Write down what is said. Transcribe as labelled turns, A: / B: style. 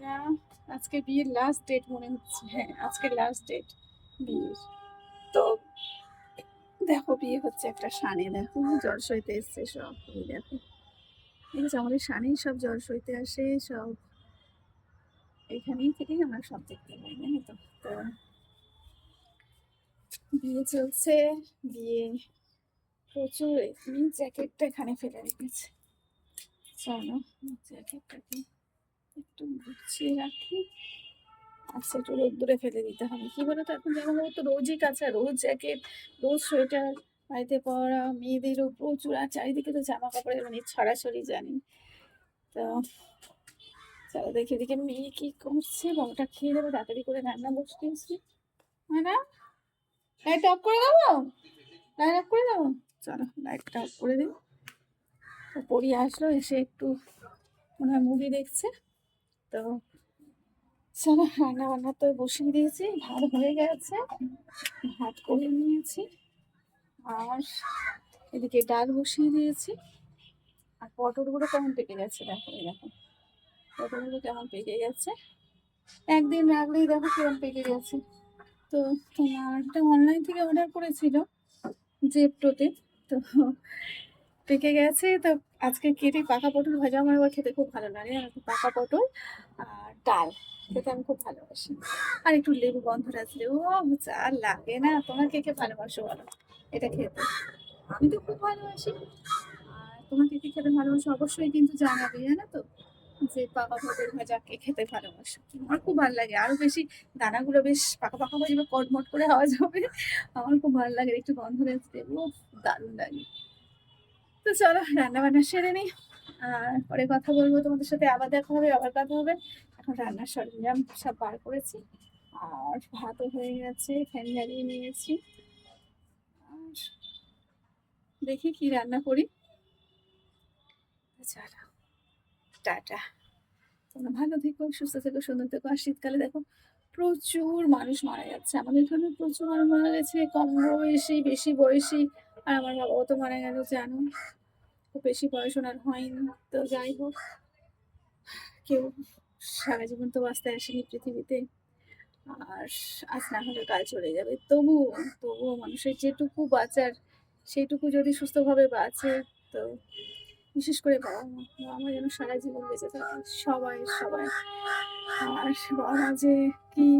A: এটা আজকে বিয়ের লাস্ট ডেট মনে হচ্ছে। হ্যাঁ, আজকে লাস্ট ডেট বিয়ের। তো দেখো বিয়ে হচ্ছে একটা সানে, দেখো জ্বর সইতে এসছে সব। এই দেখো, এই যে আমাদের সানেই সব জ্বর সইতে আসে সব, এখানেই থেকেই আমরা সব দেখতে পাই, জানো তো। তো বিয়ে চলছে, বিয়ে প্রচুর। এই জ্যাকেটটা এখানে ফেলে রেখেছে, চলো জ্যাকেটটাকে একটু গুছিয়ে রাখি। আচ্ছা, একটু রোদ্দুরে ফেলে দিতে হবে। কি বলতো, এখন জামা কাপড় তো রোজই কাচা, রোজ জ্যাকেট, রোজ সোয়েটার, বাড়িতে পরা মেয়েদেরও প্রচুর। আর চারিদিকে তো জামা কাপড়ের মানে ছড়াছড়ি, জানি তো। চলো দেখি এদিকে মেয়ে কি করছে, বাবাটা খেয়ে দেবে, তাড়াতাড়ি করে রান্না বসিয়েছি। হয় না, লাইট অফ করে দেবো, লাইট অফ করে দেবো। চলো লাইটটা অফ করে দিই। তো পড়ি আসলো, এসে একটু মনে হয় মুভি দেখছে। তো চলো রান্না বান্না তো বসিয়ে দিয়েছি, ভাত হয়ে গেছে, ভাত করে নিয়েছি। আর এদিকে ডাল বসিয়ে দিয়েছি। আর পটলগুলো কেমন পেকে গেছে দেখো, এই দেখো পটলগুলো কেমন পেকে গেছে, একদিন রাখলেই দেখো কেমন পেকে গেছে। তো তোমারটা অনলাইন থেকে অর্ডার করেছিল জেপ্টোতে, তো পেকে গেছে। তো আজকে কেটে পাকা পটল ভাজা আমার আবার খেতে খুব ভালো লাগে, আর পাকা পটল আর ডাল খেতে আমি খুব ভালোবাসি। আর একটু লেবু গন্ধরাজ লেবু, ও যা লাগে না। তোমার কে কে ভালোবাসো বলো এটা খেতে? আমি তো খুব ভালোবাসি। আর তোমাকে কি খেতে ভালোবাসো অবশ্যই কিন্তু জানাবে, জানো তো, যে পাকা পটল ভাজা কে খেতে ভালোবাসো। আমার খুব ভালো লাগে, আরো বেশি দানাগুলো বেশ পাকা পাকা হয়ে যাবে, কটমট করে হওয়া যাবে। আমার খুব ভালো লাগে, একটু গন্ধরাজ দেবো, দারুণ লাগে। তো চলো রান্না বান্না সেরে নিই, আর পরে কথা বলবো তোমাদের সাথে। আবার দেখা হবে, আবার কথা হবে। এখন রান্নার সরঞ্জাম সব বার করেছি, আর ভাতও হয়ে গেছে, ফ্যান জ্বালিয়ে নিয়েছি। আর দেখি কি রান্না করি। চলো টাটা, তোমরা ভালো থেকো, সুস্থ থেকো, সুন্দর থেকো। আর শীতকালে দেখো প্রচুর মানুষ মারা যাচ্ছে, আমাদের এখানে প্রচুর মানুষ মারা গেছে, কম বয়সী বেশি বয়সী। আর আমার বাবাও তো মারা গেল, জানো, খুব বেশি পড়াশোনার হয়নি। তো যাই হোক, কেউ সারা জীবন তো বাঁচতে আসেনি পৃথিবীতে। আর আজ না হলে কাল চলে যাবে, তবুও তবুও মানুষের যেটুকু বাঁচার সেইটুকু যদি সুস্থভাবে বাঁচে, তো বিশেষ করে বাবা মা, বাবা মা যেন সারা জীবন বেঁচে থাকে, সবাই সবাই। আর বাবা মা যে কি